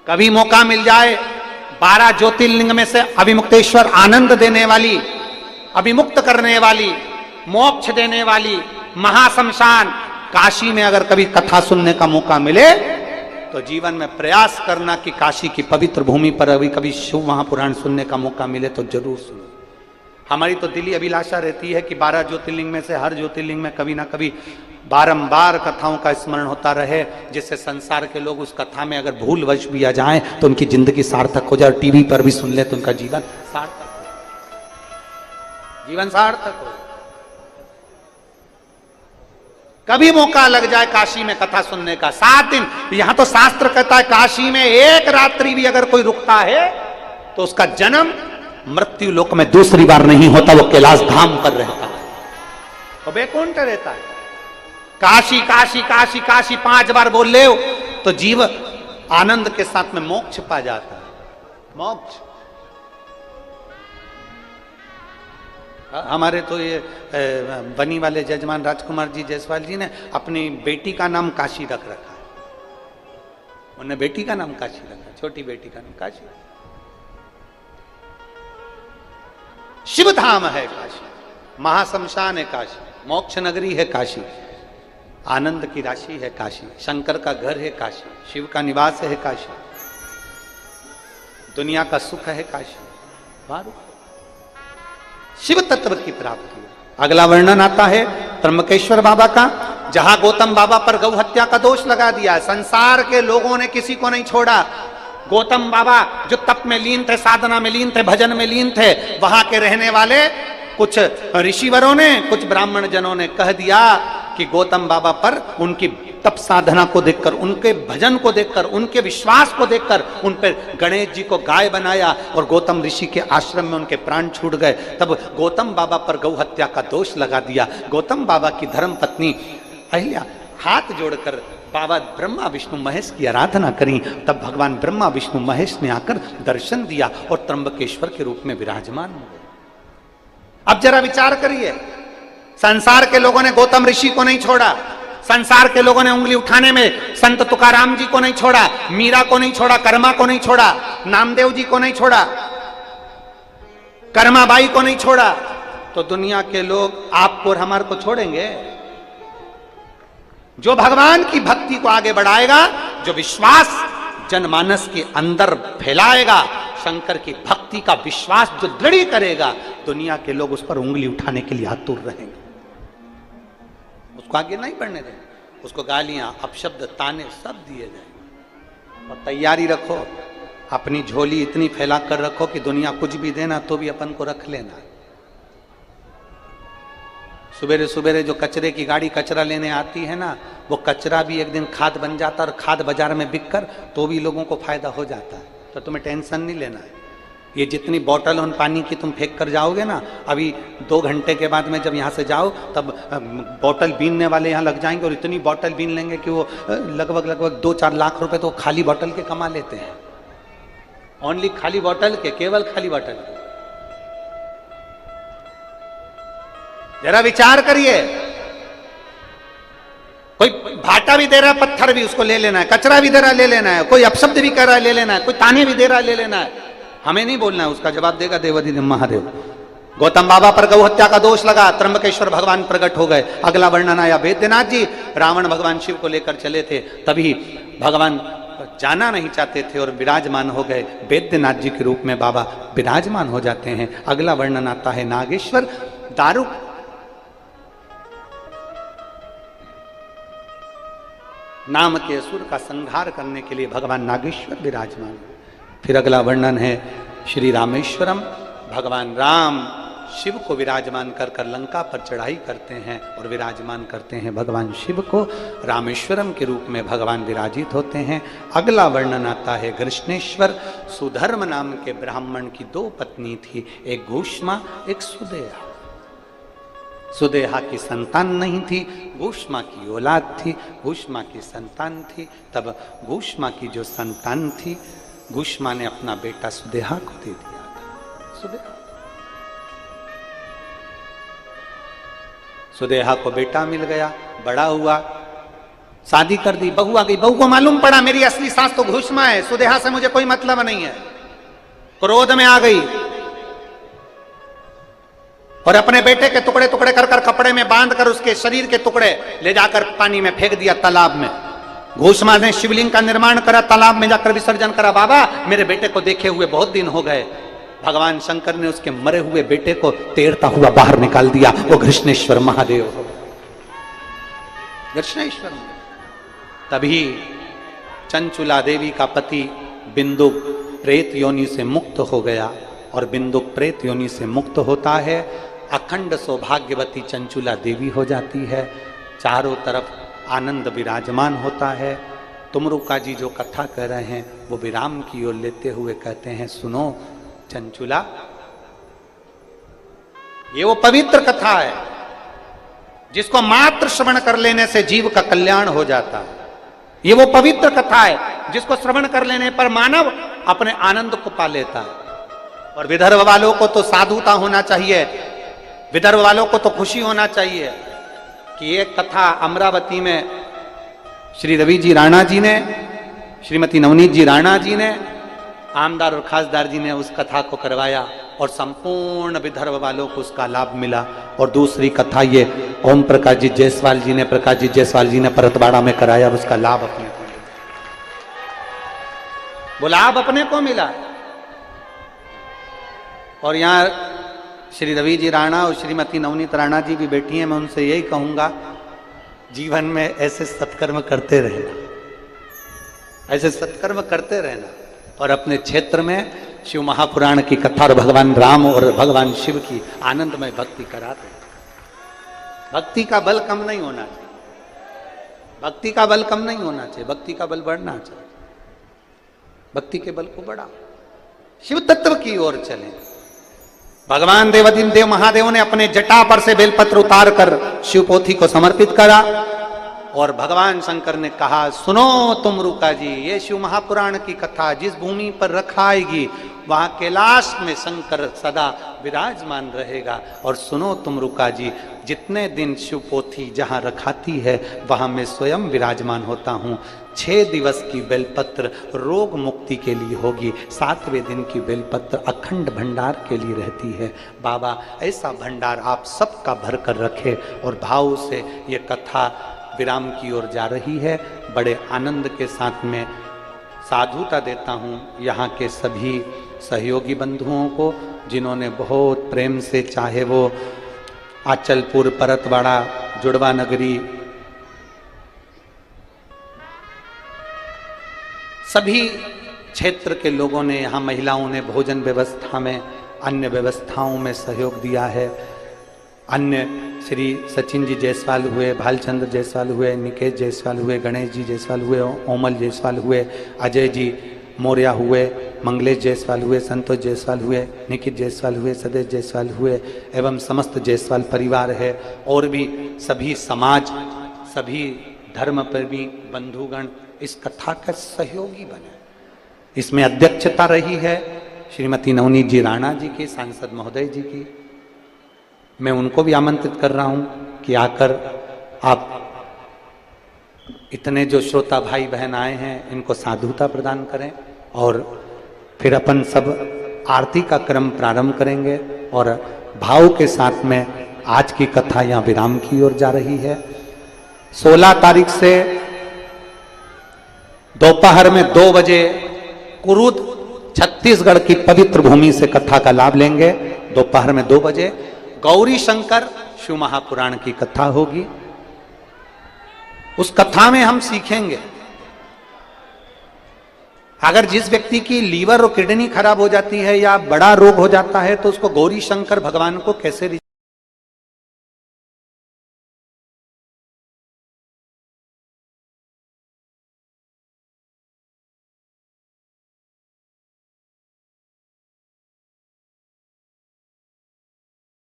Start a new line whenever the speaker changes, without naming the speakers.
कभी मौका मिल जाए 12 ज्योतिर्लिंग में से अभिमुक्तेश्वर आनंद देने वाली, अभिमुक्त करने वाली, मोक्ष देने वाली महाशमशान काशी में अगर कभी कथा सुनने का मौका मिले तो जीवन में प्रयास करना कि काशी की पवित्र भूमि पर अभी कभी शिव महापुराण सुनने का मौका मिले तो जरूर सुनो। हमारी तो दिली अभिलाषा रहती है कि 12 ज्योतिर्लिंग में से हर ज्योतिर्लिंग में कभी ना कभी बारंबार कथाओं का स्मरण होता रहे, जिससे संसार के लोग उस कथा में अगर भूलवश भी आ जाएं तो उनकी जिंदगी सार्थक हो जाए। टीवी पर भी सुन ले तो उनका जीवन सार्थक हो, जीवन सार्थक हो। कभी मौका लग जाए काशी में कथा सुनने का, 7 दिन। यहां तो शास्त्र कहता है काशी में एक रात्रि भी अगर कोई रुकता है तो उसका जन्म मृत्यु लोक में दूसरी बार नहीं होता, वो कैलाश धाम पर रहता है, वो वैकुंठ रहता है। काशी काशी काशी काशी 5 बार बोल ले तो जीव आनंद के साथ में मोक्ष पा जाता है। मोक्ष हमारे तो ये बनी वाले जजमान राजकुमार जी जायसवाल जी ने अपनी बेटी का नाम काशी रख रखा है। उन्होंने बेटी का नाम काशी रखा, छोटी बेटी का नाम काशी। शिव धाम है काशी, महाशमशान है काशी, मोक्ष नगरी है काशी, आनंद की राशि है काशी, शंकर का घर है काशी, शिव का निवास है काशी, दुनिया का सुख है काशी। शिव तत्व की प्राप्ति। अगला वर्णन आता है त्र्यंबकेश्वर बाबा का, जहां गौतम बाबा पर गौ हत्या का दोष लगा दिया। संसार के लोगों ने किसी को नहीं छोड़ा। गौतम बाबा जो तप में लीन थे, साधना में लीन थे, भजन में लीन थे, वहां के रहने वाले कुछ ऋषिवरों ने, कुछ ब्राह्मण जनों ने कह दिया कि गौतम बाबा पर उनकी तप साधना को देखकर, उनके भजन को देखकर, उनके विश्वास को देखकर उन पर गणेश जी को गाय बनाया और गौतम ऋषि के आश्रम में उनके प्राण छूट गए। तब गौतम बाबा पर गौ हत्या का दोष लगा दिया। गौतम बाबा की धर्म पत्नी अहिल्या हाथ जोड़कर बाबा ब्रह्मा विष्णु महेश की आराधना करी। तब भगवान ब्रह्मा विष्णु महेश ने आकर दर्शन दिया और त्र्यंबकेश्वर के रूप में विराजमान हो गए। अब जरा विचार करिए, संसार के लोगों ने गौतम ऋषि को नहीं छोड़ा, संसार के लोगों ने उंगली उठाने में संत तुकाराम जी को नहीं छोड़ा, मीरा को नहीं छोड़ा, कर्मा को नहीं छोड़ा, नामदेव जी को नहीं छोड़ा, कर्माबाई को नहीं छोड़ा, तो दुनिया के लोग आपको और हमारे को छोड़ेंगे? जो भगवान की भक्ति को आगे बढ़ाएगा, जो विश्वास जनमानस के अंदर फैलाएगा, शंकर की भक्ति का विश्वास जो दृढ़ करेगा, दुनिया के लोग उस पर उंगली उठाने के लिए आतुर रहेंगे। उसको आगे नहीं बढ़ने देंगे, उसको गालियां, अपशब्द, ताने सब दिए जाएंगे। और तैयारी रखो, अपनी झोली इतनी फैला कर रखो कि दुनिया कुछ भी देना तो भी अपन को रख लेना। सुबेरे सुबेरे जो कचरे की गाड़ी कचरा लेने आती है ना, वो कचरा भी एक दिन खाद बन जाता है और खाद बाजार में बिक कर तो भी लोगों को फायदा हो जाता है। तो तुम्हें टेंशन नहीं लेना है। ये जितनी बोतल उन पानी की तुम फेंक कर जाओगे ना, अभी 2 घंटे के बाद में जब यहाँ से जाओ तब बोतल बीनने वाले यहाँ लग जाएंगे और इतनी बोतल बीन लेंगे कि वो लगभग 2-4 लाख रुपए तो खाली बोतल के कमा लेते हैं। ओनली खाली बोतल के, केवल खाली बोतल। जरा विचार करिए, कोई भाटा भी दे रहा है, पत्थर भी उसको ले लेना है, कचरा भी दे रहा है ले लेना है, कोई अपशब्द भी कर रहा है ले लेना है, कोई ताने भी दे रहा है ले लेना है। हमें नहीं बोलना है, उसका जवाब देगा देवाधिदेव महादेव। गौतम बाबा पर गौ हत्या का दोष लगा, त्र्यंबकेश्वर भगवान प्रकट हो गए। अगला वर्णन आया वैद्यनाथ जी, रावण भगवान शिव को लेकर चले थे, तभी भगवान जाना नहीं चाहते थे और विराजमान हो गए। वैद्यनाथ जी के रूप में बाबा विराजमान हो जाते हैं। अगला वर्णन आता है नागेश्वर, दारुक नाम के असुर का संहार करने के लिए भगवान नागेश्वर विराजमान। फिर अगला वर्णन है श्री रामेश्वरम, भगवान राम शिव को विराजमान कर कर लंका पर चढ़ाई करते हैं और विराजमान करते हैं भगवान शिव को। रामेश्वरम के रूप में भगवान विराजित होते हैं। अगला वर्णन आता है कृष्णेश्वर, सुधर्म नाम के ब्राह्मण की 2 पत्नी थी, एक घूष्मा एक सुदेहा। सुदेहा की संतान नहीं थी, घूष्मा की औलाद थी, घूष्मा की संतान थी। तब घूष्मा की जो संतान थी, घूष्मा ने अपना बेटा सुदेहा को दे दिया था। सुदेहा को बेटा मिल गया, बड़ा हुआ, शादी कर दी, बहू आ गई, बहू को मालूम पड़ा मेरी असली सास तो घुष्मा है, सुदेहा से मुझे कोई मतलब नहीं है, क्रोध में आ गई और अपने बेटे के टुकड़े टुकड़े कर कर कपड़े में बांध कर उसके शरीर के टुकड़े ले जाकर पानी में फेंक दिया, तालाब में। घुष्मा ने शिवलिंग का निर्माण करा, तालाब में जाकर विसर्जन करा। बाबा मेरे बेटे को देखे हुए बहुत दिन हो गए। भगवान शंकर ने उसके मरे हुए बेटे को तैरता हुआ बाहर निकाल दिया। वो कृष्णेश्वर महादेव, कृष्णेश्वर। तभी चंचुला देवी का पति बिंदुक प्रेत योनि से मुक्त हो गया, और बिंदुक प्रेत योनि से मुक्त होता है, अखंड सौभाग्यवती चंचुला देवी हो जाती है। चारों तरफ आनंद विराजमान होता है। तुमरुका जी जो कथा कह रहे हैं वो विराम की ओर लेते हुए कहते हैं, सुनो चंचुला, ये वो पवित्र कथा है जिसको मात्र श्रवण कर लेने से जीव का कल्याण हो जाता है। ये वो पवित्र कथा है जिसको श्रवण कर लेने पर मानव अपने आनंद को पा लेता है। और विदर्भ वालों को तो साधुता होना चाहिए, विदर्भ वालों को तो खुशी होना चाहिए कि एक कथा अमरावती में श्री रवि जी राणा जी ने, श्रीमती नवनीत जी राणा जी ने, आमदार और खासदार जी ने उस कथा को करवाया और संपूर्ण विदर्भ वालों को उसका लाभ मिला। और दूसरी कथा ये ओम प्रकाश जी जायसवाल जी ने, प्रकाश जी जायसवाल जी ने परतवाड़ा में कराया, उसका लाभ अपने को मिला, वो लाभ अपने को मिला। और यहाँ श्री रवि जी राणा और श्रीमती नवनीत राणा जी भी बैठी हैं। मैं उनसे यही कहूंगा, जीवन में ऐसे सत्कर्म करते रहना, ऐसे सत्कर्म करते रहना, और अपने क्षेत्र में शिव महापुराण की कथा और भगवान राम और भगवान शिव की आनंदमय भक्ति कराते। भक्ति का बल कम नहीं होना चाहिए, भक्ति का बल कम नहीं होना चाहिए, भक्ति का बल बढ़ना चाहिए। भक्ति के बल को बढ़ा, शिव तत्व की ओर चले। भगवान देव महादेव ने अपने जटा पर से बेलपत्र उतार कर शिव पोथी को समर्पित करा, और भगवान शंकर ने कहा, सुनो तुमरुका जी, ये शिव महापुराण की कथा जिस भूमि पर रखाएगी वहां कैलाश में शंकर सदा विराजमान रहेगा। और सुनो तुमरुका जी, जितने दिन शिव पोथी जहां रखाती है वहां मैं स्वयं विराजमान होता हूं। 6 दिवस की बेलपत्र रोग मुक्ति के लिए होगी, 7वें दिन की बेलपत्र अखंड भंडार के लिए रहती है। बाबा ऐसा भंडार आप सबका भर कर रखे। और भाव से ये कथा विराम की ओर जा रही है। बड़े आनंद के साथ में साधुता देता हूँ यहाँ के सभी सहयोगी बंधुओं को, जिन्होंने बहुत प्रेम से, चाहे वो आचलपुर, परतवाड़ा, जुड़वा नगरी, सभी क्षेत्र के लोगों ने, यहाँ महिलाओं ने भोजन व्यवस्था में, अन्य व्यवस्थाओं में सहयोग दिया है। अन्य श्री सचिन जी जायसवाल हुए, भालचंद्र जायसवाल हुए, निकेश जायसवाल हुए, गणेश जी जायसवाल हुए, ओमल जायसवाल हुए, अजय जी मौर्या हुए, मंगलेश जायसवाल हुए, संतोष जायसवाल हुए, निखित जायसवाल हुए, सदेश जायसवाल हुए, एवं समस्त जायसवाल परिवार है। और भी सभी समाज, सभी धर्म प्रेमी बंधुगण इस कथा का सहयोगी बने। इसमें अध्यक्षता रही है श्रीमती नवनीत जी राणा जी की, सांसद महोदय जी की। मैं उनको भी आमंत्रित कर रहा हूं कि आकर आप इतने जो श्रोता भाई बहन आए हैं इनको साधुता प्रदान करें, और फिर अपन सब आरती का क्रम प्रारंभ करेंगे। और भाव के साथ में आज की कथा यहाँ विराम की ओर जा रही है। 16 तारीख से दोपहर में 2 बजे कुरुद छत्तीसगढ़ की पवित्र भूमि से कथा का लाभ लेंगे। दोपहर में 2 बजे गौरी शंकर शिव महापुराण की कथा होगी। उस कथा में हम सीखेंगे, अगर जिस व्यक्ति की लीवर और किडनी खराब हो जाती है या बड़ा रोग हो जाता है तो उसको गौरी शंकर भगवान को कैसे